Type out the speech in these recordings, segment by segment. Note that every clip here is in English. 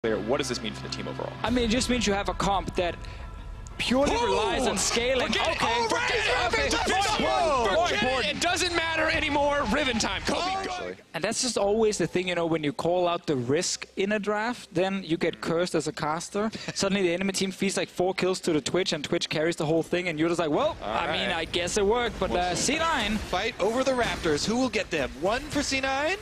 What does this mean for the team overall? I mean, it just means you have a comp that purely relies on scaling. It doesn't matter anymore. Riven time. Kobe, go. And that's just always the thing, you know, when you call out the risk in a draft, then you get cursed as a caster. Suddenly the enemy team feeds like 4 kills to the Twitch, and Twitch carries the whole thing, and you're just like, well, I mean, I guess it worked, but C9. Fight over the Raptors. Who will get them? 1 for C9?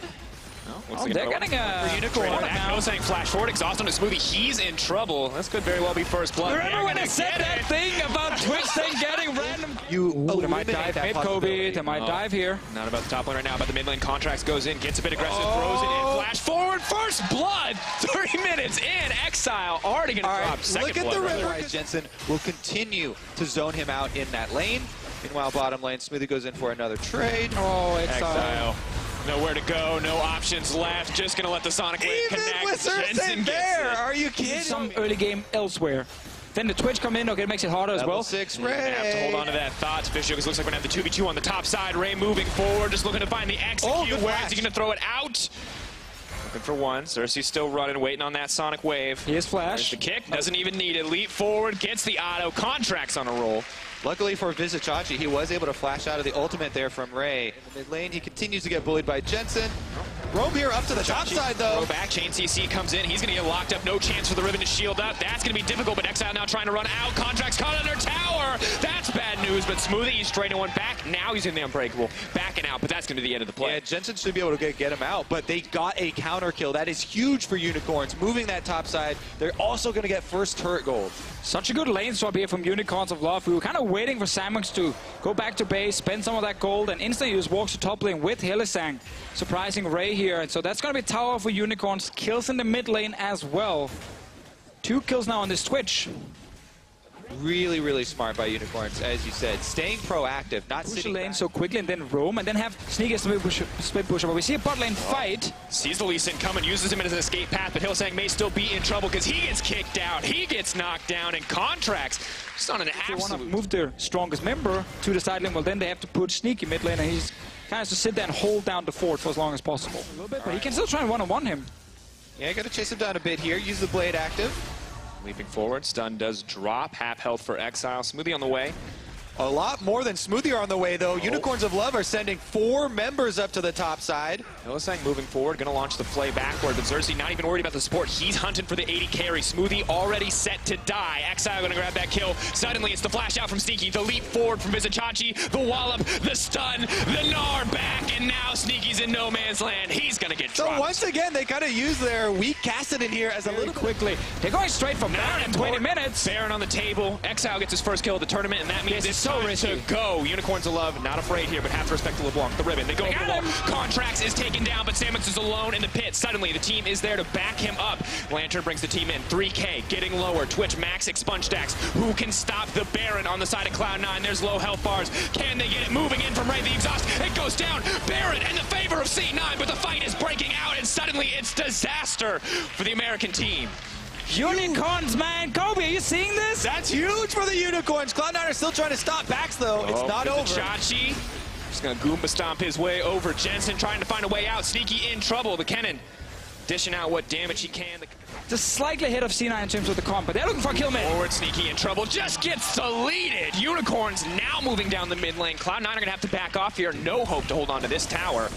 They're getting a unicorn now. Saying flash forward, exhaust on a Smoothie. He's in trouble. This could very well be first blood. Remember when I said that thing about Twitch thing getting random? They might dive mid, Kobe. They might dive here. Not about the top lane right now, but the mid lane contracts goes in, gets a bit aggressive, throws it in, flash forward, first blood. 30 minutes in, Exile already going to drop second look at blood. the river. Right, Jensen will continue to zone him out in that lane. Meanwhile, bottom lane, Smoothie goes in for another trade. Oh, Exile. Nowhere to go, no options left. Just gonna let the Sonic Wave connect. With Jensen there, are you kidding? Some early game elsewhere. Then the Twitch come in, okay, it makes it harder as well. 6 Ray. Have to hold on to that thought. Fisher, because looks like we're gonna have the 2v2 on the top side. Ray moving forward, just looking to find the execute. Where is he gonna throw it out? Looking for one. Cersei's still running, waiting on that Sonic Wave. He is flash. There's the kick, doesn't even need it. Leap forward, gets the auto. Contracts on a roll. Luckily for VisACHI, he was able to flash out of the ultimate there from Ray. In the mid lane, he continues to get bullied by Jensen. Roam here up to the top side, though. Throw back, Chain CC comes in. He's going to get locked up. No chance for the Riven to shield up. That's going to be difficult, but Exile now trying to run out. Contracts caught under tower. That's bad news, but Smoothie, he's straightening one back. Now he's in the Unbreakable. Backing out, but that's going to be the end of the play. Yeah, Jensen should be able to get him out, but they got a counter kill. That is huge for Unicorns. Moving that top side, they're also going to get first turret gold. Such a good lane swap here from Unicorns of Love. We were kind of waiting for Samuks to go back to base, spend some of that gold, and instantly just walks to top lane with Hylissang, surprising Ray here. And so that's going to be tower for Unicorns. Kills in the mid lane as well. 2 kills now on this Twitch. Really, really smart by Unicorns, as you said. Staying proactive, not push sitting the lane back. so quickly and then roam, and then have sneaky split pusher. But we see a bot lane fight. Sees the Lee Sin coming, uses him as an escape path, but Hylissang may still be in trouble because he gets kicked out. He gets knocked down, and Contracts just on an If they want to absolute... move their strongest member to the side lane, well, then they have to put Sneaky mid lane, and he's kind of to sit there and hold down the fort for as long as possible. A little bit, but he can still try and one-on-one him. Yeah, got to chase him down a bit here. Use the blade active. Leaping forward, stun does drop. Half health for Exile. Smoothie on the way. A lot more than Smoothie are on the way, though. Unicorns of Love are sending 4 members up to the top side. Hylissang moving forward, gonna launch the play backward, but Xerxes not even worried about the support. He's hunting for the 80 carry. Smoothie already set to die. Exile gonna grab that kill. Suddenly it's the flash out from Sneaky, the leap forward from VisACHI, the wallop, the stun, the Gnar back, and now Sneaky's in no man's land. He's gonna get dropped. So once again, they kind of use their weak casting in here as a little quickly. They're going straight from Baron in 20 minutes. Baron on the table. Exile gets his first kill of the tournament, and that means it's so risky to go. Unicorns of Love, not afraid here, but have to respect to LeBlanc. The Ribbon, they go for the wall. Contracts is taken down, but Samuks is alone in the pit. Suddenly, the team is there to back him up. Lantern brings the team in. 3K, getting lower. Twitch, max expunge stacks. Who can stop the Baron on the side of Cloud9? There's low health bars. Can they get it moving in from Ray the Exhaust? It goes down. Baron in the favor of C9, but the fight is breaking out, and suddenly it's disaster for the American team. Unicorns, man. Kobe, are you seeing this? That's huge for the Unicorns. Cloud9 are still trying to stop backs, though. It's not over. Chachi just going to Goomba stomp his way over. Jensen trying to find a way out. Sneaky in trouble. The Kennen dishing out what damage he can. Just slightly ahead of C9 in terms of the comp, but they're looking for a kill mid. Forward, Sneaky in trouble. Just gets deleted. Unicorns now moving down the mid lane. Cloud9 are going to have to back off here. No hope to hold on to this tower.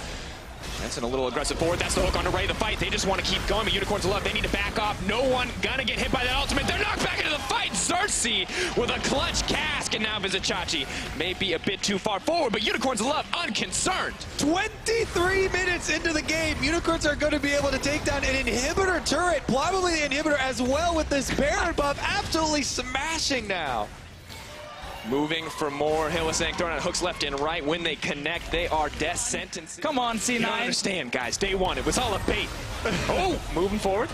Jensen a little aggressive forward. That's the hook on Ray the fight. They just want to keep going, but Unicorns of Love, they need to back off. No one gonna get hit by that ultimate. They're knocked back into the fight. Xerxes with a clutch cask, and now VisACHI may be a bit too far forward, but Unicorns of Love unconcerned. 23 minutes into the game, Unicorns are going to be able to take down an inhibitor turret, probably the inhibitor as well with this Baron buff. Absolutely smashing now. Moving for more. Hylissang throwing out hooks left and right. When they connect, they are death sentences. Come on, C9. You don't understand, guys. Day one, it was all a bait. Oh, moving forward.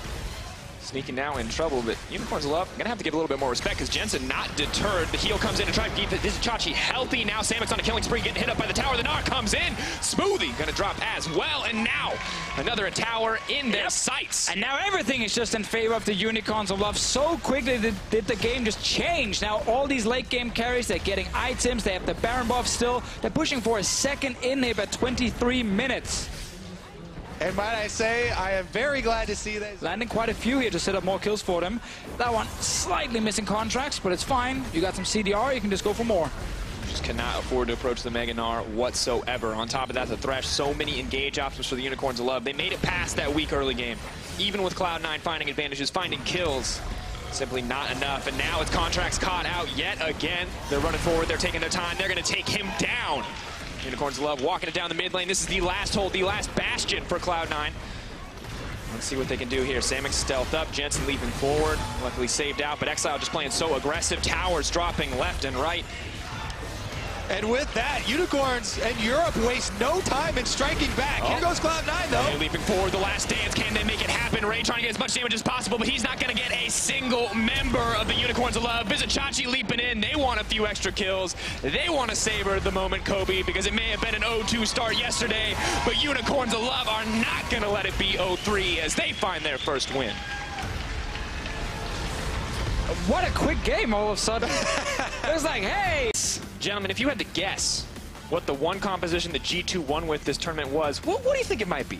Sneaking now in trouble, but Unicorns of Love gonna have to give a little bit more respect because Jensen not deterred. The heal comes in to try to keep VisACHI healthy. Now Samuks on a killing spree, getting hit up by the tower. The Gnar comes in. Smoothie gonna drop as well, and now another tower in their sights. And now everything is just in favor of the Unicorns of Love. So quickly did the game just change. Now all these late game carries, they're getting items. They have the Baron buff still. They're pushing for a second inhib at 23 minutes. And might I say, I am very glad to see that. Landing quite a few here to set up more kills for them. That one slightly missing contracts, but it's fine. You got some CDR, you can just go for more. Just cannot afford to approach the Mega Gnar whatsoever. On top of that, the Thresh, so many engage options for the Unicorns of Love. They made it past that weak early game. Even with Cloud9 finding advantages, finding kills, simply not enough. And now it's Contracts caught out yet again. They're running forward, they're taking their time, they're going to take him down. Unicorns of Love walking it down the mid lane. This is the last hold, the last bastion for Cloud9. Let's see what they can do here. Samix stealthed up, Jensen leaping forward, luckily saved out, but Exile just playing so aggressive. Towers dropping left and right. And with that, Unicorns and Europe waste no time in striking back. Here goes Cloud9, though. Ray leaping forward, the last dance. Can they make it happen? Ray trying to get as much damage as possible, but he's not going to get a single member of the Unicorns of Love. Visit Chachi leaping in. They want a few extra kills. They want to savor the moment, Kobe, because it may have been an 0-2 start yesterday, but Unicorns of Love are not going to let it be 0-3 as they find their first win. What a quick game all of a sudden. It was like, hey! Gentlemen, if you had to guess what the one composition that G2 won with this tournament was, what do you think it might be?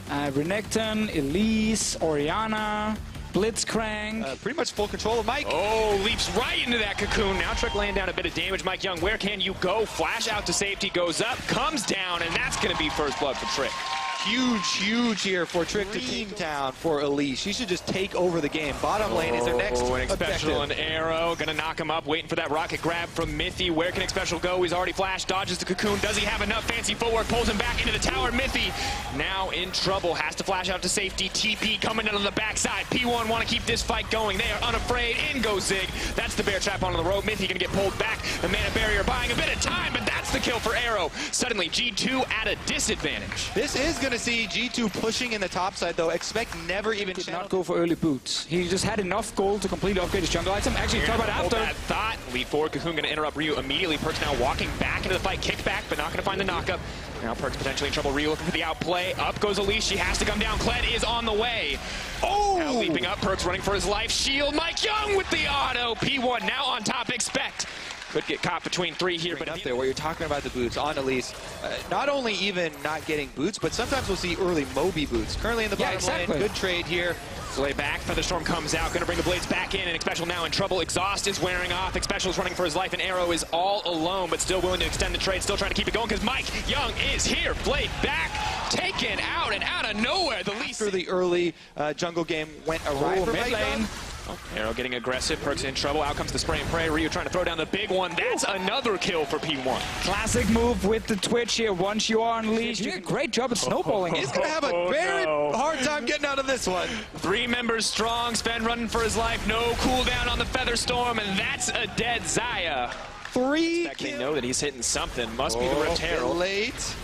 Renekton, Elise, Orianna, Blitzcrank. Pretty much full control of Mike. Oh, leaps right into that cocoon. Now Trick laying down a bit of damage. Mike Young, where can you go? Flash out to safety, goes up, comes down, and that's going to be first blood for Trick. Huge here for Trick to take down for Elise. She should just take over the game. Bottom lane is their next Xpecial objective. and Arrow, gonna knock him up, waiting for that rocket grab from Mithy. Where can Xpecial go? He's already flashed, dodges the cocoon. Does he have enough fancy footwork? Pulls him back into the tower. Mithy now in trouble, has to flash out to safety. TP coming in on the backside. P1 want to keep this fight going. They are unafraid. In goes Zig. That's the bear trap onto the rope. Mithy gonna get pulled back. The mana barrier buying a bit of time, but that's the kill for Arrow. Suddenly G2 at a disadvantage. This is going to see G2 pushing in the top side, though. Expect never even Did not go for early boots. He just had enough gold to completely upgrade his jungle item. Actually, talk about Hold after. that thought. Lead forward. Cocoon gonna interrupt Ryu immediately. Perkz now walking back into the fight. Kick back, but not gonna find the knockup. Now Perkz potentially in trouble. Ryu looking for the outplay. Up goes Elise. She has to come down. Kled is on the way. Oh! Now leaping up. Perkz running for his life. Shield. Mike Young with the auto. P1 now on top. Expect. Could get caught between three here, but up there where you're talking about the boots on Elise. Not only even not getting boots, but sometimes we'll see early Moby boots. Currently in the bottom lane. Good trade here. Lay back, Featherstorm comes out, gonna bring the blades back in, and Xpecial now in trouble. Exhaust is wearing off. Xpecial is running for his life, and Arrow is all alone, but still willing to extend the trade, still trying to keep it going, because Mike Young is here. Blade back, taken out, and out of nowhere, the least. After the early jungle game went awry for mid lane. Oh, Arrow getting aggressive, Perkz in trouble, out comes the spray and pray. Ryu trying to throw down the big one. That's another kill for P1. Classic move with the Twitch here. Once you are unleashed, you did a great job at snowballing. He's going to have a very hard time getting out of this one. 3 members strong, Sven running for his life, no cooldown on the Featherstorm, and that's a dead Xayah. 3 They know that he's hitting something. Must be the Rift Herald. Late.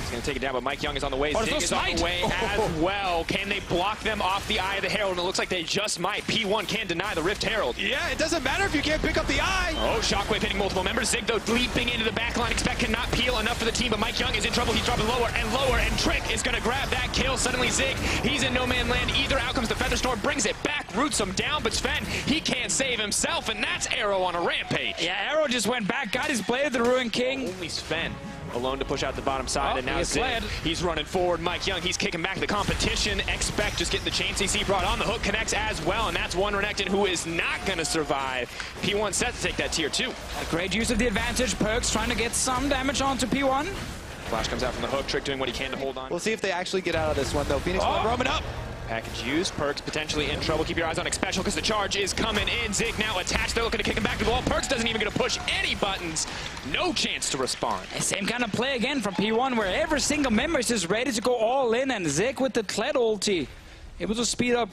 He's going to take it down, but Mike Young is on the way. Oh, Zig is on the way as well. Can they block them off the Eye of the Herald? And it looks like they just might. P1 can't deny the Rift Herald. Yeah, it doesn't matter if you can't pick up the eye. Oh, Shockwave hitting multiple members. Zig, though, leaping into the backline. Expect cannot peel enough for the team, but Mike Young is in trouble. He's dropping lower and lower, and Trick is going to grab that kill. Suddenly, Zig, he's in no man land either. Out comes the Featherstorm, brings it back, roots him down, but Sven, he can't save himself, and that's Arrow on a rampage. Yeah, Arrow just went back, got his blade of the Ruined King. Only Sven alone to push out the bottom side, and now Zig, he's running forward. Mike Young, he's kicking back the competition. Expect just getting the chain CC brought on. The hook connects as well, and that's one Renekton who is not going to survive. P1 set to take that tier 2. A great use of the advantage. Perkz trying to get some damage onto P1. Flash comes out from the hook. Trick doing what he can to hold on. We'll see if they actually get out of this one, though. Phoenix one roaming up. Package used. Perkz potentially in trouble. Keep your eyes on Xpecial because the charge is coming in. Zig now attached. They're looking to kick him back to the wall. Perkz doesn't even get to push any buttons. No chance to respond. Same kind of play again from P1 where every single member is just ready to go all in, and Zig with the Kled ulti able to speed up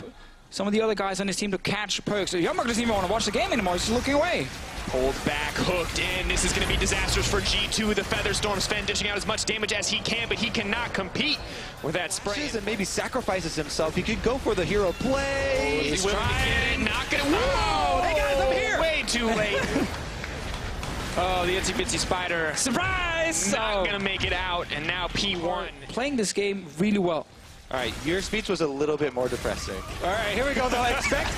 some of the other guys on his team to catch Perkz. So Youngmark doesn't even want to watch the game anymore. He's just looking away. Pulled back, hooked in. This is going to be disastrous for G2. The Featherstorm, Sven dishing out as much damage as he can, but he cannot compete with that spray. And maybe sacrifices himself. He could go for the hero play. He's trying. Not going to. Whoa! They got him here. Way too late. Oh, the itsy bitsy spider. Surprise! Not going to make it out, and now P1. Playing this game really well. All right, your speech was a little bit more depressing. All right, here we go, though. Expect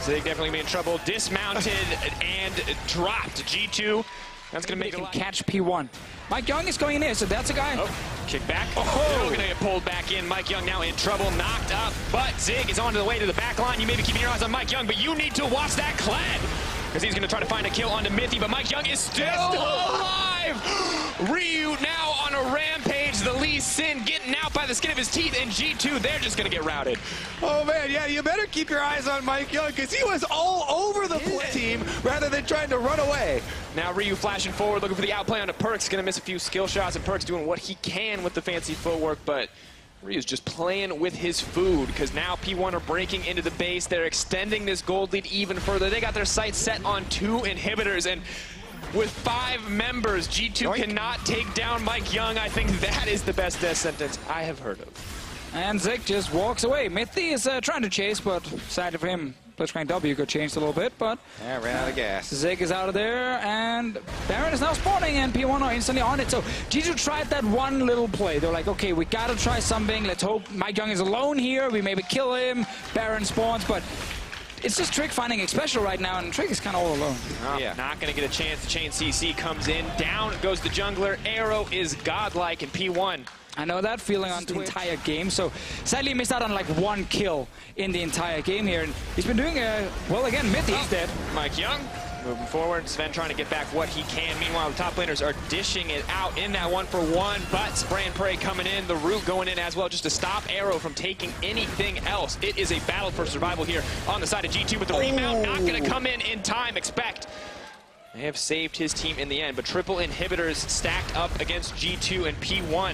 Zig definitely be in trouble. Dismounted and dropped. G2 That's going to make him him catch P1. Mike Young is going in there, so that's a guy. Oh, kick back. Oh, going to get pulled back in. Mike Young now in trouble, knocked up, but Zig is on the way to the back line. You may be keeping your eyes on Mike Young, but you need to watch that Kled, because he's going to try to find a kill onto Mithy, but Mike Young is still alive! Ryu now on a rampage. The Lee Sin getting out by the skin of his teeth, and G2, they're just going to get routed. Oh, man, yeah, you better keep your eyes on Mike Young, because he was all over the team rather than trying to run away. Now Ryu flashing forward, looking for the outplay onto Perks. Going to miss a few skill shots, and Perks doing what he can with the fancy footwork, but Ryu's just playing with his food, because now P1 are breaking into the base. They're extending this gold lead even further. They got their sights set on 2 inhibitors, and with 5 members, G2 cannot take down Mike Young. I think that is the best death sentence I have heard of. And Zig just walks away. Mithy is trying to chase, but side of him, Blitzcrank W got changed a little bit, but yeah, ran out of gas. Zig is out of there, and Baron is now spawning, and P1 are instantly on it. So G2 tried that one little play. They're like, okay, we gotta try something. Let's hope Mike Young is alone here. We maybe kill him. Baron spawns, but it's just Trick finding a special right now, and Trick is kind of all alone. Oh, yeah. Not going to get a chance. The chain CC comes in. Down goes the jungler. Arrow is godlike in P1. I know that feeling on the entire game, so sadly he missed out on like 1 kill in the entire game here, and he's been doing well again. Mithy, he's dead. Mike Young moving forward. Sven trying to get back what he can. Meanwhile, the top laners are dishing it out in that 1-for-1, but Spray and Pray coming in. The root going in as well just to stop Arrow from taking anything else. It is a battle for survival here on the side of G2, but the rebound not going to come in time. Expect. They have saved his team in the end, but triple inhibitors stacked up against G2 and P1.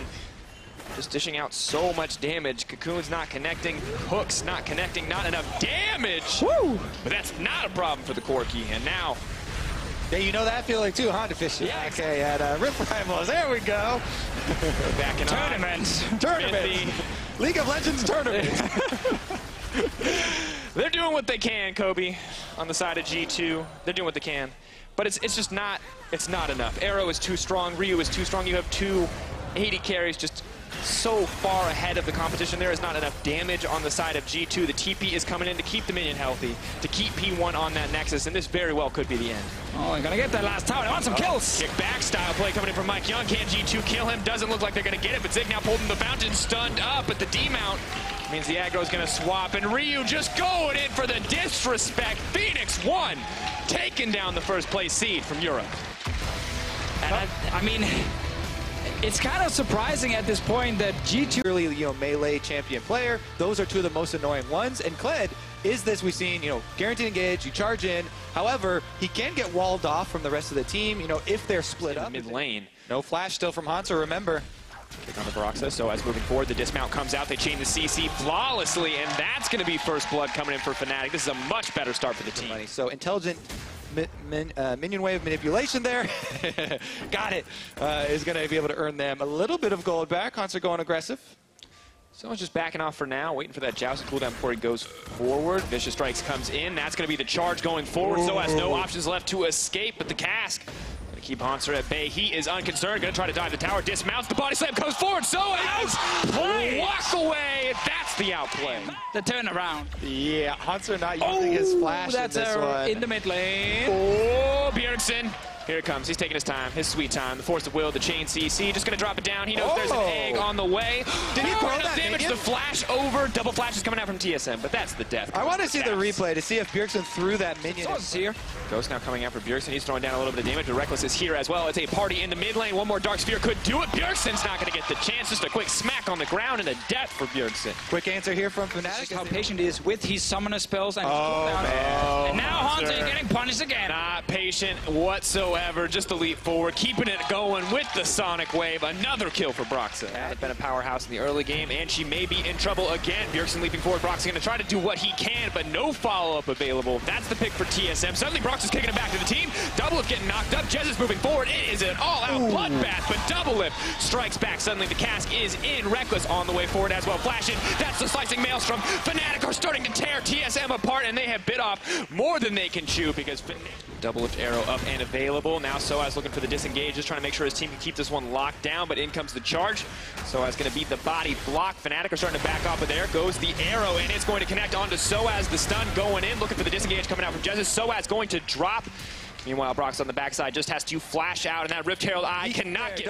Just dishing out so much damage. Cocoon's not connecting. Hook's not connecting. Not enough damage. Woo! But that's not a problem for the Corki. And now... Yeah, you know that feeling too, huh, Deficient? Yeah, okay, at Rift Rivals. There we go. Back in Tournaments. Tournament. League of Legends tournament. They're doing what they can, Kobe, on the side of G2. They're doing what they can. But it's just not, it's not enough. Arrow is too strong. Ryu is too strong. You have 2 AD carries just so far ahead of the competition. There is not enough damage on the side of G2. The TP is coming in to keep the minion healthy, to keep P1 on that Nexus, and this very well could be the end. Oh, they're gonna get that last tower. They want some kills. Kick back style play coming in from Mike Young. Can G2 kill him? Doesn't look like they're gonna get it, but Zig now pulled in the fountain, stunned up, but the D-mount means the aggro is gonna swap, and Ryu just going in for the disrespect. Phoenix 1, taking down the first place seed from Europe. And I mean, it's kind of surprising at this point that G2 Really, melee champion player. Those are 2 of the most annoying ones. And Kled is this we've seen, guaranteed engage, you charge in. However, he can get walled off from the rest of the team, if they're split up. Mid lane. No flash still from Hanser, remember. Kick on the Baroxa, so as moving forward, the dismount comes out. They chain the CC flawlessly, and that's going to be first blood coming in for Fnatic. This is a much better start for the team. So intelligent minion wave manipulation there. Got it. Is going to be able to earn them a little bit of gold back. Hanser going aggressive. Someone's just backing off for now, waiting for that joust cooldown before he goes forward. Vicious Strikes comes in. That's going to be the charge going forward. So has no options left to escape, but the cask going to keep Hanser at bay. He is unconcerned. Going to try to dive the tower. Dismounts. The body slam comes forward. So has walk away. That's the outplay. the turnaround. Yeah, Hanser not using his flash in this one. In the mid lane. Oh, Bjergsen. Here it comes. He's taking his time, his sweet time. The Force of Will, the chain CC. Just going to drop it down. He knows there's an egg on the way. Did he throw enough that damage minion? to flash over. Double flash is coming out from TSM, but that's the death. I want to see the replay to see if Bjergsen threw that minion. So's here. Ghost now coming out for Bjergsen. He's throwing down a little bit of damage, but Reckless is here as well. It's a party in the mid lane. One more Dark Sphere could do it. Bjergsen's not going to get the chance. Just a quick smack on the ground and a death for Bjergsen. Quick answer here from Fnatic. How patient he is with his summoner spells and his cooldown. man. And now Hanser getting punished again. Not patient whatsoever. Just the leap forward, keeping it going with the Sonic Wave. Another kill for Broxa. Has been a powerhouse in the early game, and she may be in trouble again. Bjergsen leaping forward. Broxa going to try to do what he can, but no follow-up available. That's the pick for TSM. Suddenly Broxa's kicking it back to the team. Doublelift getting knocked up. Jez is moving forward. It is an all-out bloodbath, but Doublelift strikes back. Suddenly the cask is in. Reckless on the way forward as well. Flashing. That's the slicing maelstrom. Fnatic are starting to tear TSM apart, and they have bit off more than they can chew because Doublelift arrow up and available. Now Soaz looking for the disengage, just trying to make sure his team can keep this one locked down, but in comes the charge. Soaz going to beat the body block. Fnatic are starting to back off, but there goes the arrow, and it's going to connect onto Soaz. The stun going in, looking for the disengage coming out from Jez. Soaz going to drop. Meanwhile, Brox on the backside just has to flash out, and that Rift Herald Eye cannot get...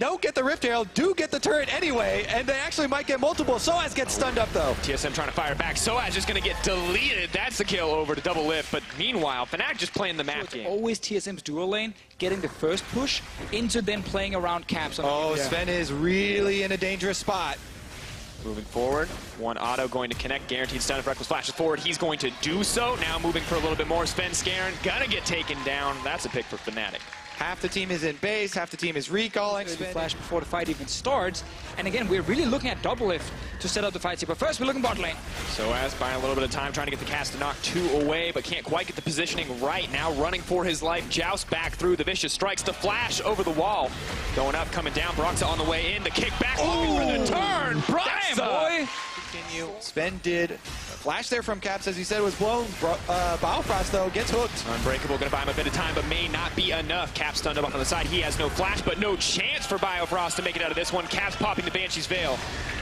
Don't get the Rift Herald, do get the turret anyway, and they actually might get multiple. Soaz gets stunned up, though. TSM trying to fire back. Soaz just going to get deleted. That's the kill over to Double Lift, but meanwhile, Fnatic just playing the map game. Always TSM's dual lane, getting the first push into then playing around caps. Sven is really in a dangerous spot. Moving forward, one auto going to connect, guaranteed stun if Reckless flashes forward. He's going to do so. Now moving for a little bit more. Sven Scarin gonna get taken down. That's a pick for Fnatic. Half the team is in base, half the team is recalling. Flash before the fight even starts. And again, we're really looking at Double Lift to set up the fights here. But first, we're looking bot lane. Soaz buying a little bit of time, trying to get the cast to knock 2 away, but can't quite get the positioning right. Now running for his life. Joust back through the vicious strikes. The flash over the wall. Going up, coming down. Broxa on the way in. The kick back, looking for the turn. Damn, boy! Continue. Sven did a flash there from Caps, as he said, was blown. Biofrost, though, gets hooked. Unbreakable, going to buy him a bit of time, but may not be enough. Caps stunned up on the side. He has no flash, but no chance for Biofrost to make it out of this one. Caps popping the Banshee's Veil.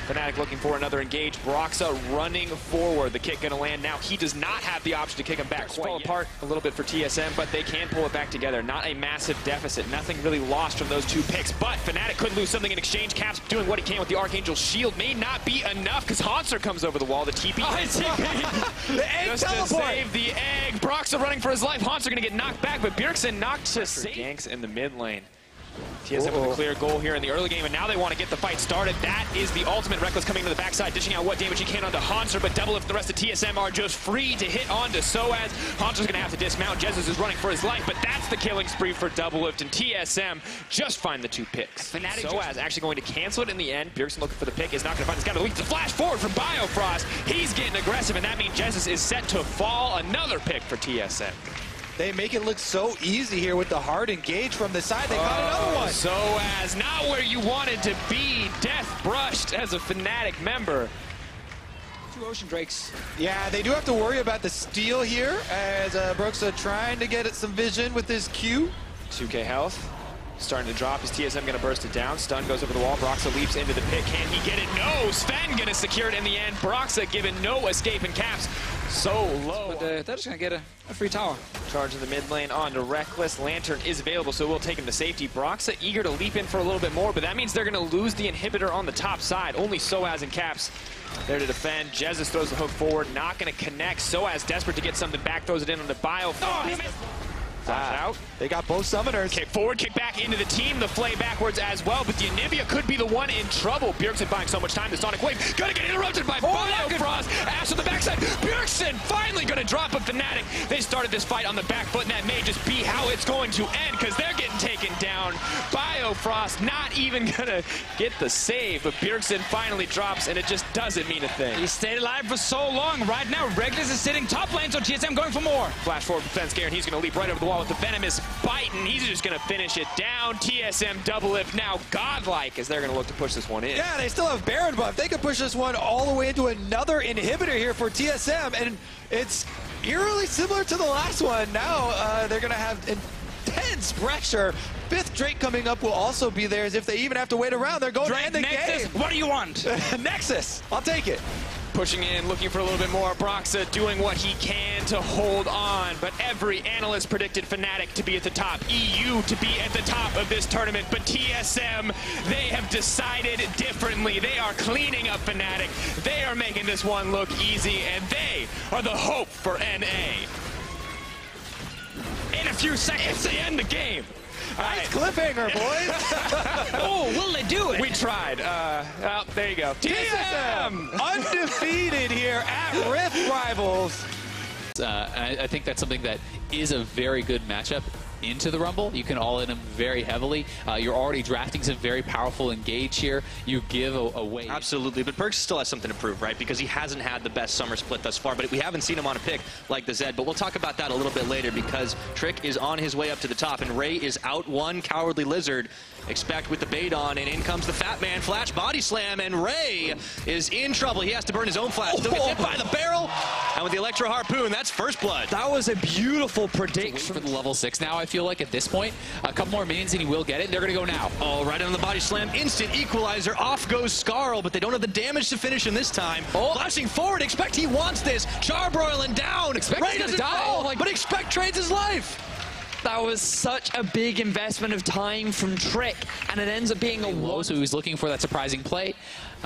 Fnatic looking for another engage. Broxa running forward. The kick going to land now. He does not have the option to kick him back. Fall apart a little bit for TSM, but they can pull it back together. Not a massive deficit. Nothing really lost from those 2 picks, but Fnatic could lose something in exchange. Caps doing what he can with the Archangel Shield. May not be enough because Hanser comes over the wall. The TP. The egg just teleport. to save the egg. Broxa running for his life. Hanser going to get knocked back, but Bjergsen knocked to save. Ganks in the mid lane. TSM with a clear goal here in the early game, and now they want to get the fight started. That is the ultimate. Reckless coming to the backside, dishing out what damage he can onto Hanser, but Double Lift the rest of TSM are just free to hit onto Soaz. Hanser's going to have to dismount. Jesus is running for his life, but that's the killing spree for Double Lift, and TSM just find the 2 picks. Soaz actually going to cancel it in the end. Bjergsen looking for the pick, is not going to find this guy. The flash forward for Biofrost. He's getting aggressive, and that means Jesus is set to fall. Another pick for TSM. They make it look so easy here with the hard engage from the side. They got another one. Soaz, not where you wanted to be. Death brushed as a Fnatic member. 2 Ocean Drakes. Yeah, they do have to worry about the steal here as Broxa trying to get some vision with his Q. 2k health. Starting to drop. Is TSM going to burst it down? Stun goes over the wall. Broxa leaps into the pit. Can he get it? No! Sven going to secure it in the end. Broxa given no escape in Caps. So low. But they're just going to get a free tower. Charge in the mid lane on to Reckless. Lantern is available, so we'll take him to safety. Broxa eager to leap in for a little bit more, but that means they're going to lose the inhibitor on the top side. Only Soaz and Caps there to defend. Jesus throws the hook forward. Not going to connect. Soaz desperate to get something back. Throws it in on the Biofrost. Flash out. They got both summoners. Kick forward, kick back into the team. The flay backwards as well, but the Anivia could be the one in trouble. Bjergsen buying so much time. The Sonic Wave gonna get interrupted by Biofrost. Ash on the backside. Bjergsen finally gonna drop a Fnatic. They started this fight on the back foot, and that may just be how it's going to end because they're getting taken down. Biofrost not even gonna get the save, but Bjergsen finally drops, and it just doesn't mean a thing. He stayed alive for so long. Right now, Reckless is sitting top lane, so TSM going for more. Flash forward for Fenskare, and he's gonna leap right over the wall with the venomous bite, and he's just going to finish it down. TSM Double Lift now godlike as they're going to look to push this one in. Yeah, they still have Baron buff. They could push this one all the way into another inhibitor here for TSM, and it's eerily similar to the last one. Now they're going to have intense pressure. 5th Drake coming up will also be there, as if they even have to wait around. They're going to end the Nexus, game. what do you want? Nexus, I'll take it. Pushing in, looking for a little bit more. Broxa doing what he can to hold on, but every analyst predicted Fnatic to be at the top, EU to be at the top of this tournament, but TSM, they have decided differently. They are cleaning up Fnatic. They are making this one look easy, and they are the hope for NA. In a few seconds, they end the game. Nice cliffhanger, boys. Oh, will they do it? We tried. Well, there you go. TSM undefeated here at Rift Rivals. I think that's something that is a very good matchup into the Rumble. You can all in them very heavily. You're already drafting some very powerful engage here. You give away. Absolutely, but Perkz still has something to prove, right? Because he hasn't had the best summer split thus far, but we haven't seen him on a pick like the Zed. But we'll talk about that a little bit later because Trick is on his way up to the top, and Ray is out one Cowardly Lizard. Expect with the bait on, and in comes the Fat Man. Flash body slam, and Ray is in trouble. He has to burn his own flash. Still gets hit by the barrel, and with the Electro Harpoon, that's first blood. That was a beautiful prediction. For the level 6 now, I feel like at this point. A couple more minions and he will get it. They're going to go now. Oh, right on the body slam. Instant equalizer. Off goes Scarl, but they don't have the damage to finish him this time. Oh, flashing forward. Expect he wants this. Charbroiling down. Expect Ray doesn't fall, but Expect trades his life. That was such a big investment of time from Trick, and it ends up being a low, so he was looking for that surprising play.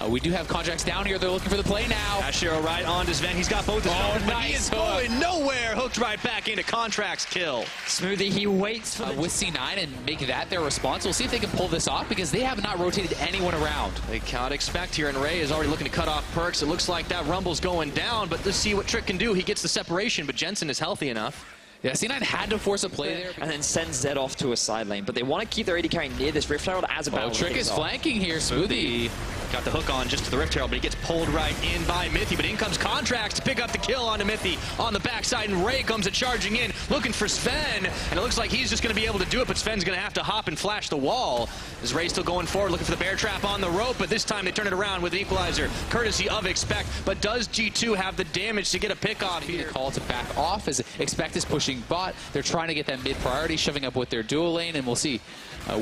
We do have contracts down here. They're looking for the play now. Ashiro right on to Sven. He's got both his own, but he is hook. going nowhere. Hooked right back into contracts. Kill. Smoothie, he waits for with C9 and make that their response. We'll see if they can pull this off because they have not rotated anyone around. They can't expect here, and Ray is already looking to cut off Perks. It looks like that Rumble's going down, but let's see what Trick can do. He gets the separation, but Jensen is healthy enough. Yeah, C9 had to force a play there. and then sends Zed off to a side lane, but they want to keep their AD carry near this Rift Herald as a battle. Trick is flanking here. Smoothie got the hook on just to the Rift Herald, but he gets pulled right in by Mythy. But in comes Contracts to pick up the kill onto Mythy on the backside, and Ray comes charging in, looking for Sven, and it looks like he's just going to be able to do it, but Sven's going to have to hop and flash the wall. As Ray still going forward, looking for the bear trap on the rope, but this time they turn it around with the equalizer, courtesy of Expect. But does G2 have the damage to get a pick off here? Call to back off as Expect is pushing bot. They're trying to get that mid priority, shoving up with their dual lane, and we'll see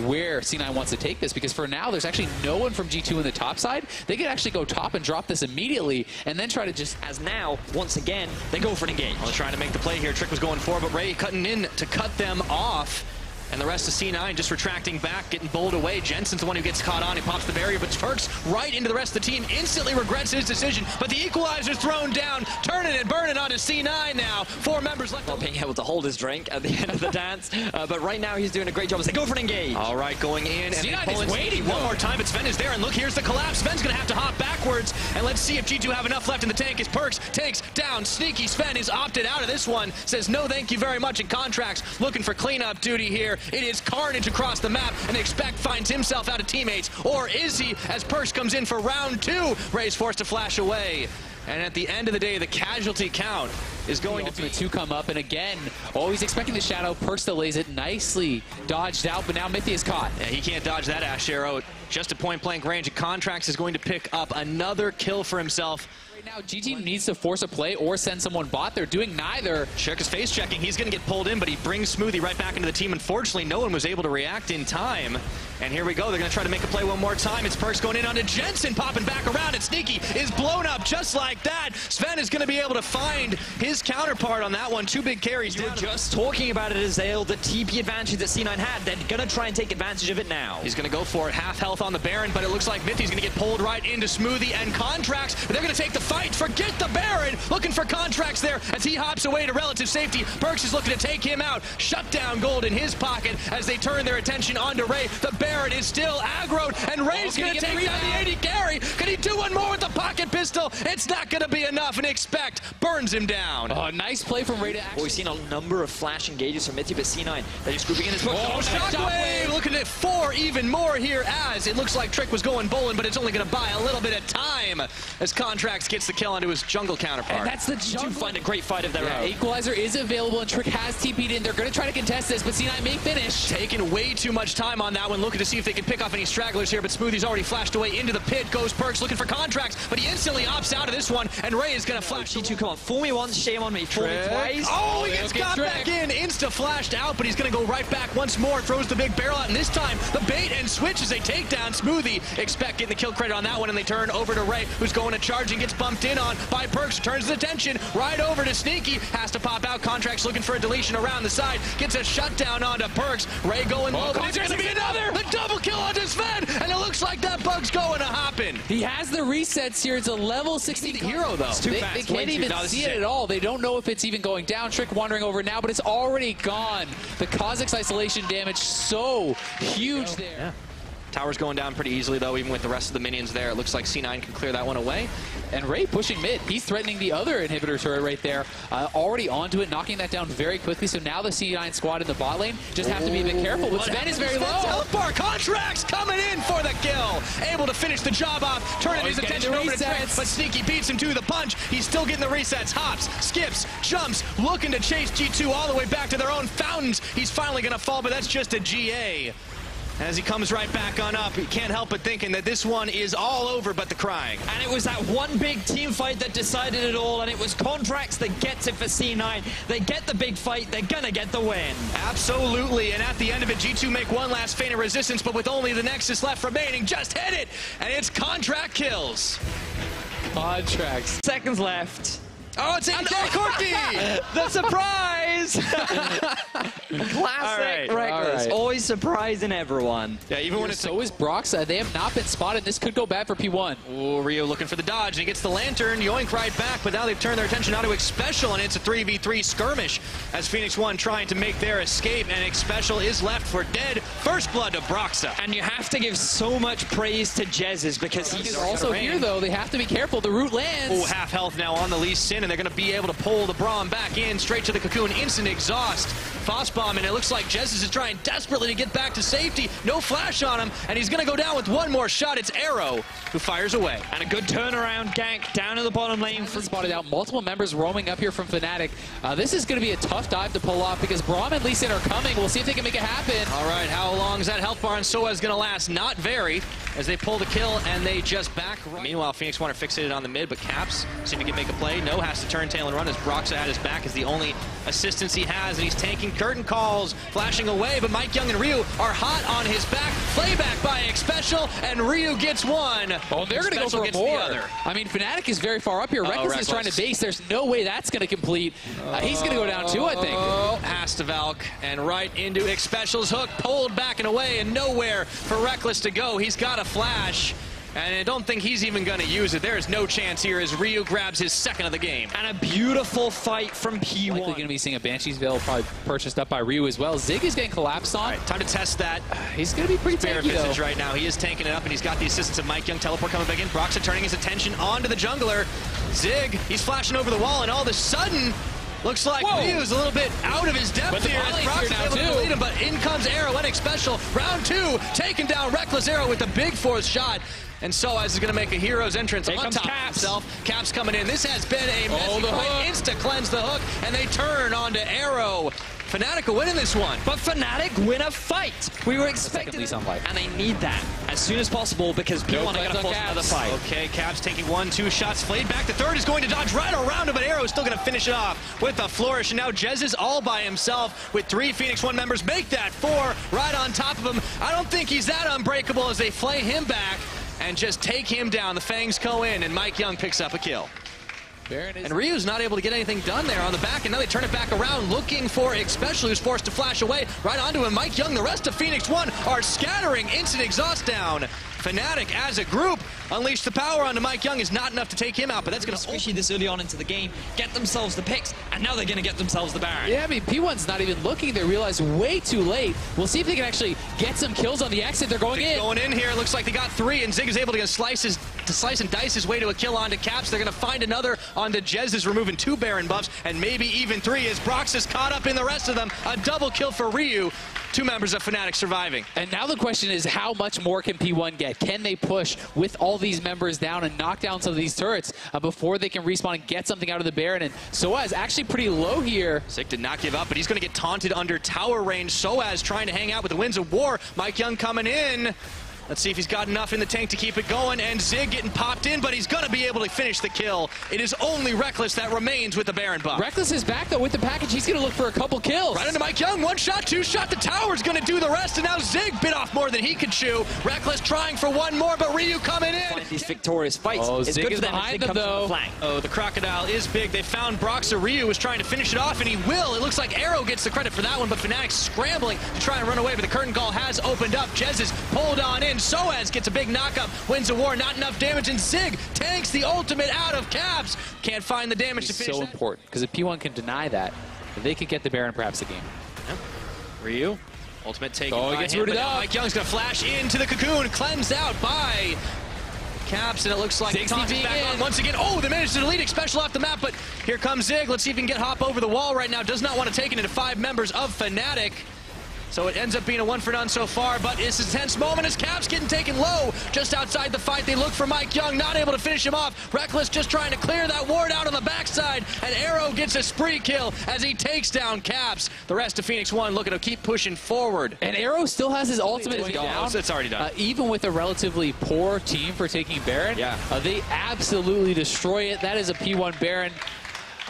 where C9 wants to take this, because for now there's actually no one from G2 in the top side. They could actually go top and drop this immediately and then try to just... As now, once again, they go for an engage. Well, trying to make the play here. Trick was going forward, but Ray cutting in to cut them off. And the rest of C9 just retracting back, getting bowled away. Jensen's the one who gets caught on. He pops the barrier, but Perks right into the rest of the team. Instantly regrets his decision, but the equalizer's thrown down, turning and burning onto C9 now. 4 members left. Well, being able to hold his drink at the end of the dance, but right now he's doing a great job as they go for an engage. All right, going in, and C9 is waiting one more time, but Sven is there, and look, here's the collapse. Sven's gonna have to hop backwards, and let's see if G2 have enough left in the tank as Perks takes down Sneaky. Sven is opted out of this one, says no thank you very much in Contracts, looking for cleanup duty here. It is carnage across the map, and Expect finds himself out of teammates, or is he, as Perks comes in for round 2. Ray's forced to flash away, and at the end of the day, the casualty count is going to be 2 come up, and again, always expecting the shadow. Perks delays it, nicely dodged out, but now Mythy is caught. Yeah, he can't dodge that Ash arrow. Just a point-blank range. Contracts is going to pick up another kill for himself. Now GG needs to force a play or send someone bot. They're doing neither. Trick is face checking. He's going to get pulled in, but he brings Smoothie right back into the team. Unfortunately, no one was able to react in time. And here we go. They're going to try to make a play one more time. It's Perks going in onto Jensen, popping back around, and Sneaky is blown up just like that. Sven is going to be able to find his counterpart on that one. 2 big carries You down. were just talking about it, Azale, the TP advantage that C9 had. They're going to try and take advantage of it now. He's going to go for it. Half health on the Baron, but it looks like Mythy's going to get pulled right into Smoothie and Contracts. They're going to take the fight. Forget the Baron, looking for Contracts there as he hops away to relative safety. Perks is looking to take him out. Shut down gold in his pocket as they turn their attention onto Ray. The Baron is still aggroed, and Ray's going to take down the AD carry. Can he do one more with the pocket pistol? It's not going to be enough, and Expect burns him down. Oh, nice play from Ray to actually... We've seen a number of flash engages from Mythy, but C9, they're just grouping in his push. Oh, Shockwave! Looking at 4 even more here as it looks like Trick was going bowling, but it's only going to buy a little bit of time as Contracts gets the kill onto his jungle counterpart. And that's the G2 find a great fight of their own. Equalizer is available, and Trick has TP'd in. They're going to try to contest this, but C9 may finish. Taking way too much time on that one, looking to see if they can pick off any stragglers here, but Smoothie's already flashed away into the pit. Goes Perks looking for Contracts, but he instantly opts out of this one, and Ray is going to flash. G2, come on, fool me once, shame on me. Fool me twice. Oh, he gets got back in. Insta flashed out, but he's going to go right back once more. Throws the big barrel out, and this time the bait and switch as they take down Smoothie. Expect getting the kill credit on that one, and they turn over to Ray, who's going to charge and gets bumped in on by Perks. Turns his attention right over to Sneaky. Has to pop out. Contracts looking for a deletion around the side. Gets a shutdown onto Perks. Ray going low, but it's going to be another. The double kill onto Sven, and it looks like that bug's going to happen. He has the resets here. It's a level 16 hero, though. too They fast. can't even see it at all. They don't know if it's even going down. Trick wandering over now, but it's already gone. The Kha'Zix isolation damage so huge there. Yeah. Tower's going down pretty easily, though, even with the rest of the minions there. It looks like C9 can clear that one away. And Ray pushing mid. He's threatening the other inhibitor turret right there. Already onto it, knocking that down very quickly. So now the C9 squad in the bot lane just have to be a bit careful. But Sven is very low. Teleport. Contracts coming in for the kill. Able to finish the job off, turning his attention over to Trick, but Sneaky beats him to the punch. He's still getting the resets. Hops, skips, jumps, looking to chase G2 all the way back to their own fountains. He's finally going to fall, but that's just a GA. As he comes right back on up, he can't help but thinking that this one is all over but the crying. And it was that one big team fight that decided it all, and it was Contracts that gets it for C9. They get the big fight, they're gonna get the win. Absolutely, and at the end of it, G2 make one last feint of resistance, but with only the Nexus left remaining, just hit it, and it's Contract kills. Contracts. Seconds left. Oh, it's AK Corky! The surprise! Classic Reckless. Always surprising everyone. Yeah, even when it's So is Broxa. They have not been spotted. This could go bad for P1. Oh, Rio looking for the dodge, and he gets the lantern. Yoink right back, but now they've turned their attention onto Xpecial, and it's a 3v3 skirmish as Phoenix 1 trying to make their escape, and Xpecial is left for dead. First blood to Broxa. And you have to give so much praise to Jezus because he's Also here, though, they have to be careful. The root lands. Oh, half health now on the Lee Sin, and they're going to be able to pull the Braum back in, straight to the Cocoon. Instant exhaust. Frostbomb, and it looks like Jesus is trying desperately to get back to safety. No flash on him, and he's going to go down with one more shot. It's Arrow who fires away. And a good turnaround gank down in the bottom lane. Spotted out. Multiple members roaming up here from Fnatic. This is going to be a tough dive to pull off because Braum and Lee Sin are coming. We'll see if they can make it happen. All right, how long is that health bar on Soaz is going to last? Not very, as they pull the kill, and they just back. Meanwhile, Phoenix 1 are fixated on the mid, but Caps see if he can make a play. No, has to turn tail and run as Broxa at his back is the only assistance he has, and he's taking curtain calls, flashing away, but Mike Young and Ryu are hot on his back. Playback by Xpecial, and Ryu gets one. Oh, they're going to go for more. I mean, Fnatic is very far up here. Reckless is trying to base. There's no way that's going to complete. He's going to go down too, I think. Oh, has to Valk, and right into Xpecial's hook, pulled back and away, and nowhere for Reckless to go. He's got a flash. And I don't think he's even going to use it. There is no chance here as Ryu grabs his second of the game. And a beautiful fight from P1. Likely going to be seeing a Banshee's Veil probably purchased up by Ryu as well. Zig is getting collapsed on. All right, time to test that. He's going to be pretty Bear tanky, visage though. right now. He is tanking it up, and he's got the assistance of Mike Young. Teleport coming back in. Broxa turning his attention onto the jungler. Zig, he's flashing over the wall, and all of a sudden, looks like Ryu's a little bit out of his depth here. Broxa's able to lead him, but in comes Arrow and Xpecial. Round 2, taking down Reckless Arrow with the big fourth shot. And Soaz is going to make a hero's entrance on top of himself. Caps coming in. This has been a messy fight. Insta-cleanse the hook, and they turn onto Arrow. Fnatic will win in this one. But Fnatic win a fight. We were expecting it, and they need that as soon as possible because P1 are going to force another fight. Okay, Caps taking 1-2 shots. Flayed back. The third is going to dodge right around him, but Arrow is still going to finish it off with a flourish. And now Jez is all by himself with 3 Phoenix 1 members. Make that 4 right on top of him. I don't think he's that unbreakable as they flay him back and just take him down. The Fangs go in, and Mike Young picks up a kill. And Ryu's not able to get anything done there on the back, and now they turn it back around, looking for Xpecial, who's forced to flash away right onto him. Mike Young, the rest of Phoenix 1 are scattering. Instant exhaust down. Fnatic, as a group, unleash the power onto Mike Young is not enough to take him out, but that's going to especially this early on into the game, get themselves the picks, and now they're going to get themselves the Baron. Yeah, I mean, P1's not even looking. They realize way too late. We'll see if they can actually get some kills on the exit. They're going in. Going in here. Looks like they got 3, and Zig is able to slice and dice his way to a kill onto Caps. They're going to find another onto Jez, removing 2 Baron buffs, and maybe even 3 as Brox is caught up in the rest of them. A double kill for Ryu. 2 members of Fnatic surviving. And now the question is, how much more can P1 get? Can they push with all these members down and knock down some of these turrets before they can respawn and get something out of the Baron? And Soaz actually pretty low here. Zig did not give up, but he's going to get taunted under tower range. Soaz trying to hang out with the Winds of War. Mike Young coming in. Let's see if he's got enough in the tank to keep it going, and Zig getting popped in, but he's going to be able to finish the kill. It is only Reckless that remains with the Baron buff. Reckless is back, though, with the package. He's going to look for a couple kills. Right into Mike Young. 1 shot, 2 shot. The tower's going to do the rest, and now Zig bit off more than he could chew. Reckless trying for 1 more, but Ryu coming in. Find these victorious fights. Oh, it's Zig good is for them behind them, though. Oh, the Crocodile is big. They found Broxa. Ryu is trying to finish it off, and he will. It looks like Arrow gets the credit for that one, but Fnatic scrambling to try and run away, but the curtain call has opened up. Jez is pulled on in. Soaz gets a big knock-up. Winds of War, not enough damage, and Zig tanks the ultimate out of Caps. Can't find the damage to finish so important, because if P1 can deny that, they could get the Baron perhaps the game. Yep. Ryu, ultimate taken he by gets him, rooted but now up. Mike Young's going to flash into the Cocoon, cleansed out by Caps, and it looks like Taunt is back on once again. Oh, they managed to delete Xpecial off the map, but here comes Zig. Let's see if he can get hop over the wall right now. Does not want to take it into 5 members of Fnatic. So it ends up being a 1-for-none so far, but it's a tense moment as Caps getting taken low just outside the fight. They look for Mike Young, not able to finish him off. Reckless just trying to clear that ward out on the backside, and Arrow gets a spree kill as he takes down Caps. The rest of Phoenix 1 looking to keep pushing forward. And Arrow still has his ultimate down. It's already done. Even with a relatively poor team for taking Baron, they absolutely destroy it. That is a P1 Baron.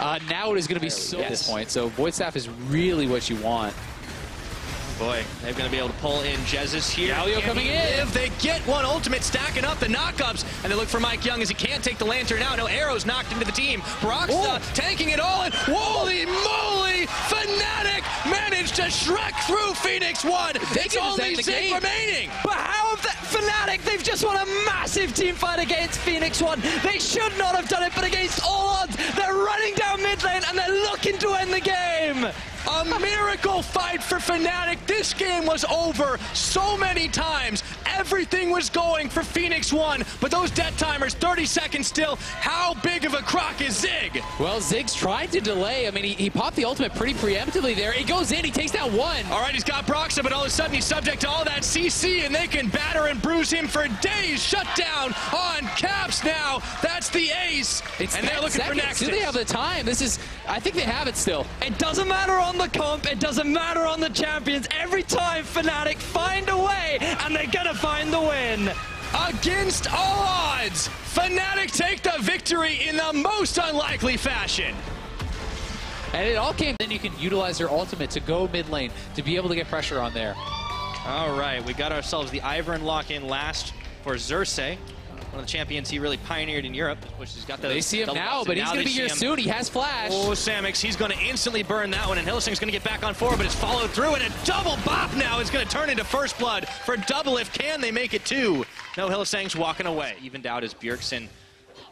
Now it is going to be so at this point. So Void Staff is really what you want. Boy, they're going to be able to pull in Jez's here. Galio coming in. They get one ultimate, stacking up the knockups, and they look for Mike Young as he can't take the lantern out. No, Arrow's knocked into the team. Broxta tanking it all, and holy Shrek through Phoenix 1. It's only Zig remaining. But how have Fnatic, they've just won a massive team fight against Phoenix 1. They should not have done it, but against all odds, they're running down mid lane and they're looking to end the game. A miracle fight for Fnatic. This game was over so many times. Everything was going for Phoenix 1, but those death timers, 30 seconds still. How big of a crock is Zig? Well, Zig's tried to delay. I mean, he popped the ultimate pretty preemptively there. He goes in, he takes down one. All right, he's got Broxa, but all of a sudden he's subject to all that CC, and they can batter and bruise him for days. Shut down on Caps now. That's the ace. And they're looking for next. Do they have the time? I think they have it still. It doesn't matter on the comp, it doesn't matter on the champions. Every time Fnatic find a way, and they're gonna find the win. Against all odds, Fnatic take the victory in the most unlikely fashion. And it all came, then you can utilize your ultimate to go mid lane to be able to get pressure on there. All right, we got ourselves the Ivern lock-in last for Xerxes. One of the champions he really pioneered in Europe, which has got the... They see him now, but he's going to be here soon. He has flash. Oh, Samix, he's going to instantly burn that one, and Hylissang's going to get back on forward, but it's followed through, and a double bop now is going to turn into first blood for Doublelift. Can they make it two? No, Hylissang's walking away. Evened out as Bjergsen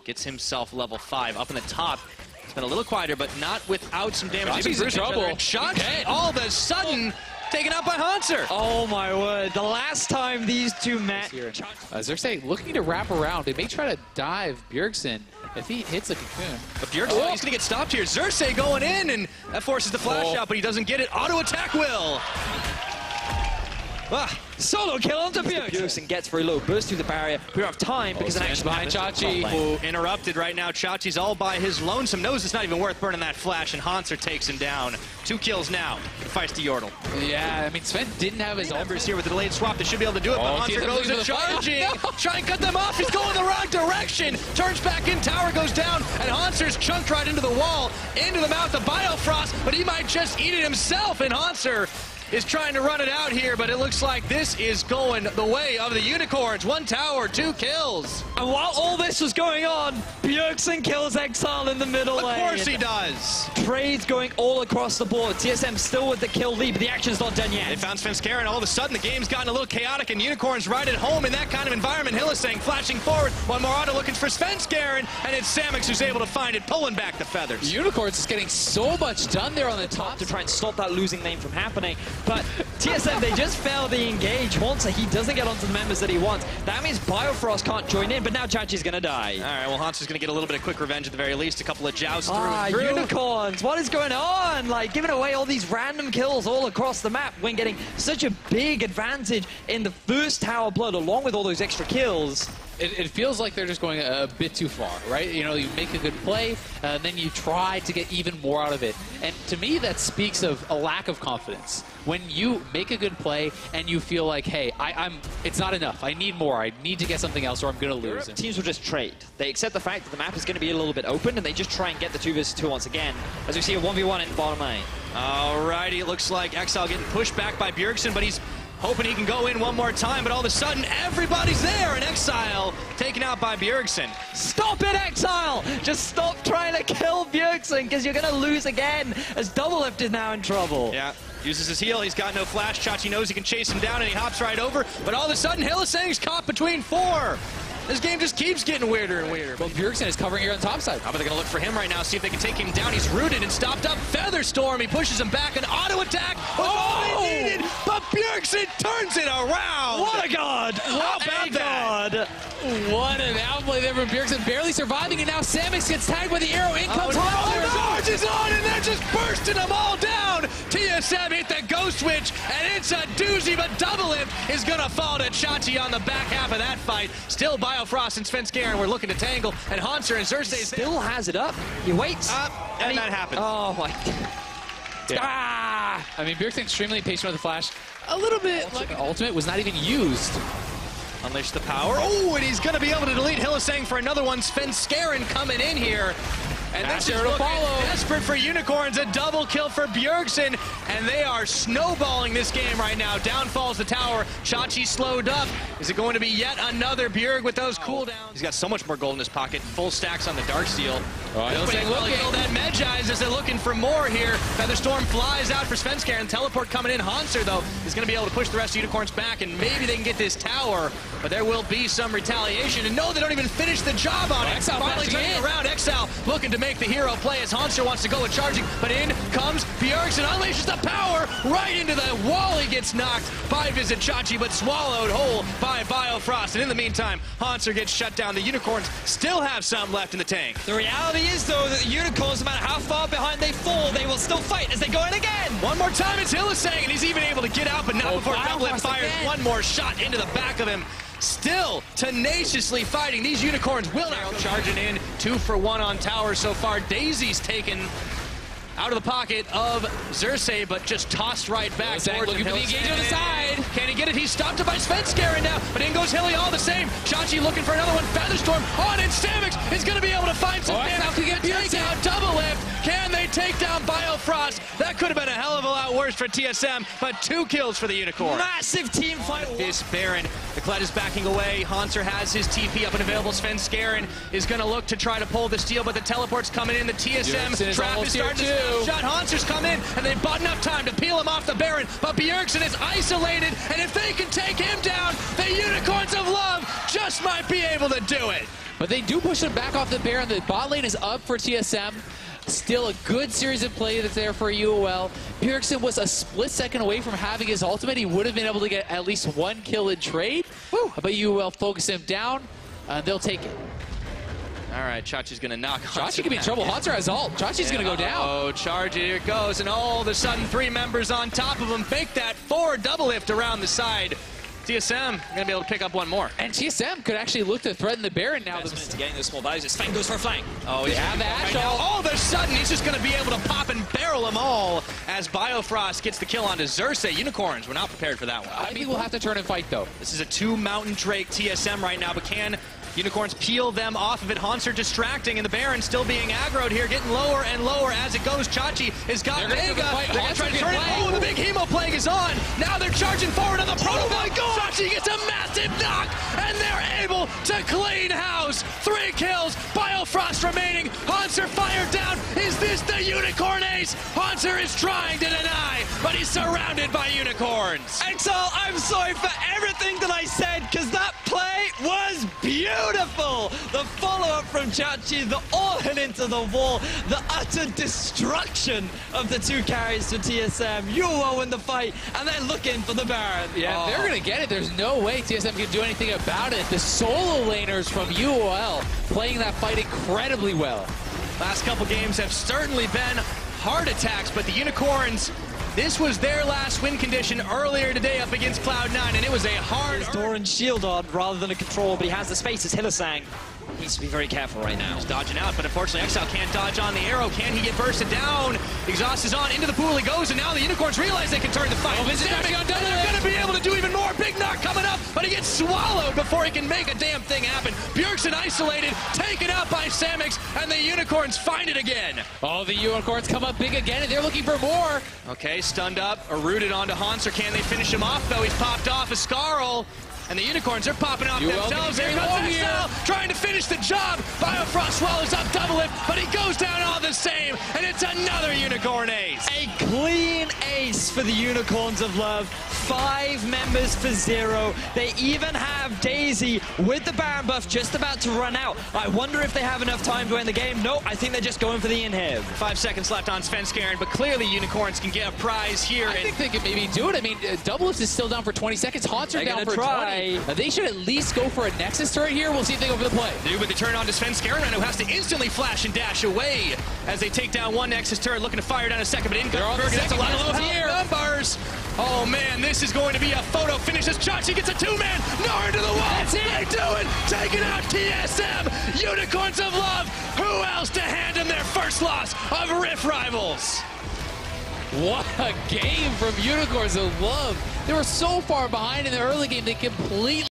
gets himself level 5 up in the top. It's been a little quieter, but not without some damage. He's in trouble. Shots all of a sudden taken out by Hanser. Oh my word, the last time these two met. Xerxes looking to wrap around. They may try to dive Bjergsen if he hits a cocoon. But Bjergsen, he's going to get stopped here. Xerxes going in, and that forces the flash out, but he doesn't get it. Auto attack will. Solo kill onto Bjergsen. Gets very low, bursts through the barrier. We don't have time because an action behind Chachi. Ooh, interrupted right now. Chachi's all by his lonesome. Knows it's not even worth burning that flash, and Hanser takes him down. 2 kills now. He fights to Yordle. Yeah, I mean, Sven didn't have his Members here with the delayed swap. They should be able to do it, but Hanser goes in charging. Try and cut them off. He's going the wrong direction. Turns back in. Tower goes down, and Hanser's chunked right into the wall, into the mouth of Biofrost, but he might just eat it himself, and Hanser is trying to run it out here, but it looks like this is going the way of the Unicorns. 1 tower, 2 kills. And while all this was going on, Bjergsen kills Exile in the middle lane. Of course he does. Trades going all across the board. TSM still with the kill lead, but the action's not done yet. They found Svenskeren, and all of a sudden the game's gotten a little chaotic, and Unicorns right at home in that kind of environment. Hylissang flashing forward. One more auto looking for Svenskeren, and it's Samix who's able to find it, pulling back the feathers. Unicorns is getting so much done there on the top to try and stop that losing lane from happening. But TSM, they just fail the engage. Hanser, he doesn't get onto the members that he wants. That means Biofrost can't join in, but now Chachi's going to die. All right, well, Hanser's going to get a little bit of quick revenge at the very least. A couple of jousts through and through. Unicorns, what is going on? Like, giving away all these random kills all across the map when getting such a big advantage in the first Tower Blood, along with all those extra kills. It feels like they're just going a bit too far, right? You know, you make a good play, and then you try to get even more out of it. And to me, that speaks of a lack of confidence. When you make a good play and you feel like, hey, it's not enough. I need more. I need to get something else or I'm going to lose. Teams will just trade. They accept the fact that the map is going to be a little bit open, and they just try and get the 2 vs 2 once again, as we see a 1v1 in the bottom lane. Alrighty, it looks like Exile getting pushed back by Bjergsen, but he's hoping he can go in one more time, but all of a sudden, everybody's there, and Exile taken out by Bjergsen. Stop it, Exile! Just stop trying to kill Bjergsen, because you're going to lose again, as Doublelift is now in trouble. Yeah, uses his heal, he's got no flash. Chachi knows he can chase him down, and he hops right over, but all of a sudden, Hylissang's caught between 4. This game just keeps getting weirder and weirder. Well, Bjergsen is covering here on the top side. How about they going to look for him right now, see if they can take him down. He's rooted and stopped up. Featherstorm, he pushes him back. An auto attack was all he needed, but Bjergsen turns it around. What a god! How about that? What an outplay there from Bjergsen, barely surviving, and now Samix gets tagged by the arrow. In comes Charge is on, and they're just bursting them all down. TSM hit the ghost switch, and it's a doozy, but Doublelift is going to fall to Chachi on the back half of that fight. Still Biofrost and Svenskeren were looking to tangle, and Hanser and Xerxes still has it up. He waits. And that happens. Oh my God. I mean, Bjergsen extremely patient with the flash. A little bit like ultimate was not even used. Unleash the power. Oh, and he's going to be able to delete Hylissang for another one. Svenskeren coming in here. And this is Asher to looking follow. desperate for Unicorns. A double kill for Bjergsen, and they are snowballing this game right now. Down falls the tower. Chachi slowed up. Is it going to be yet another Bjerg with those cooldowns? He's got so much more gold in his pocket. Full stacks on the Darksteel. Kill that Medjai's as they're looking for more here. Featherstorm flies out for Svenskar, and teleport coming in. Hanser, though, is going to be able to push the rest of Unicorns back, and maybe they can get this tower, but there will be some retaliation. And no, they don't even finish the job on it. Exile finally turning around. Exile looking to make the hero play as Hanser wants to go with charging, but in comes Bjergsen, unleashes the power right into the wall. He gets knocked by Visit Chachi, but swallowed whole by Biofrost. And in the meantime, Hanser gets shut down. The Unicorns still have some left in the tank. The reality is, though, that the Unicorns, no matter how far behind they fall, they will still fight as they go in again. One more time, it's Hylissang, and he's even able to get out, but not before Doublelift fires one more shot into the back of him. Still tenaciously fighting. These Unicorns will not charging in. 2 for 1 on tower so far. Daisy's taken out of the pocket of Xerxes, but just tossed right back towards him. Looking for the engagement on the side. Can he get it? He's stopped it by Svenskar now, but in goes Hilly all the same. Chachi looking for another one. Featherstorm on, and Samix is going to be able to find some damage. Take out Doublelift. Can they take down Biofrost? That could have been a hell of a lot worse for TSM, but 2 kills for the Unicorn. Massive team fight. This Baron, the Kled is backing away. Hanser has his TP up and available. Svenskar is going to look to try to pull the steal, but the teleport's coming in. The TSM trap is starting to shot. Hanser's come in, and they've bought enough time to peel him off the Baron, but Bjergsen is isolated, and if they can take him down, the Unicorns of Love just might be able to do it. But they do push him back off the Baron. The bot lane is up for TSM. Still a good series of play that's there for UOL. Bjergsen was a split second away from having his ultimate. He would have been able to get at least 1 kill in trade. But UOL focus him down, and they'll take it. All right, Chachi's going to knock. Chachi could be in trouble. Hanser has ult. Chachi's going to go down. Oh, charge, here it goes. And all of a sudden, 3 members on top of him. Fake that 4 Doublelift around the side. TSM going to be able to pick up 1 more. And TSM could actually look to threaten the Baron now. To getting those small values. Fang goes for a flank. Oh, yeah, the Ash. All of a sudden, he's just going to be able to pop and barrel them all as Biofrost gets the kill onto Xerxes. Unicorns were not prepared for that one. I think we'll have to turn and fight, though. This is a 2 Mountain Drake TSM right now, but can Unicorns peel them off of it? Hanser distracting, and the Baron still being aggroed here, getting lower and lower as it goes. Chachi has got Vega. They're going to try to turn it. Oh, the big Hemo Plague is on. Now they're charging forward on the Proto. Oh my God! Chachi gets a massive knock, and they're able to clean house. 3 kills. Biofrost remaining. Hanser fired down. Is this the Unicorn ace? Hanser is trying to deny, but he's surrounded by Unicorns. Exile, I'm sorry for everything that I said, because that play was beautiful. The follow-up from Chachi, the all-in into the wall, the utter destruction of the 2 carries to TSM. UO in the fight, and they're looking for the Baron. Yeah, they're going to get it. There's no way TSM can do anything about it. The solo laners from UOL playing that fight incredibly well. Last couple games have certainly been heart attacks, but the Unicorns, this was their last win condition earlier today up against Cloud9, and it was a hard... Doran shield on rather than a control, but he has the space as Hylissang. Needs to be very careful right now. He's dodging out, but unfortunately Exile can't dodge on the arrow. Can he get bursted down? Exhaust is on, into the pool he goes, and now the Unicorns realize they can turn the fight. They're going to be able to do even more. Big knock coming up, but he gets swallowed before he can make a damn thing happen. Bjergsen isolated, taken out by Samix, and the Unicorns find it again. Oh, the Unicorns come up big again, and they're looking for more. Okay, stunned up, or rooted onto Hanser. Can they finish him off, though? He's popped off a Scarl. And the Unicorns are popping off themselves. There comes Exile, trying to finish the job. Biofrost swallows up Doublelift, but he goes down all the same, and it's another Unicorn ace. A clean ace for the Unicorns of Love. 5 members for 0. They even have Daisy with the Baron buff just about to run out. I wonder if they have enough time to end the game. No, I think they're just going for the inhib. 5 seconds left on Svenskar, but clearly Unicorns can get a prize here. I think they can maybe do it. I mean, Doublelift is still down for 20 seconds. Hanser down for 20. They should at least go for a Nexus turret here. We'll see if they go for the play. They do, but they turn on to Svenskar, who has to instantly flash and dash away as they take down 1 Nexus turret, looking to fire down a second, but in comes Bergen. That's a lot of low numbers. Oh man, this is going to be a photo finish as Chachi gets a 2-man. Nara to the wall. That's it. They do it. Taking out TSM. Unicorns of Love. Who else to hand them their first loss of Rift Rivals? What a game from Unicorns of Love. They were so far behind in the early game, they completely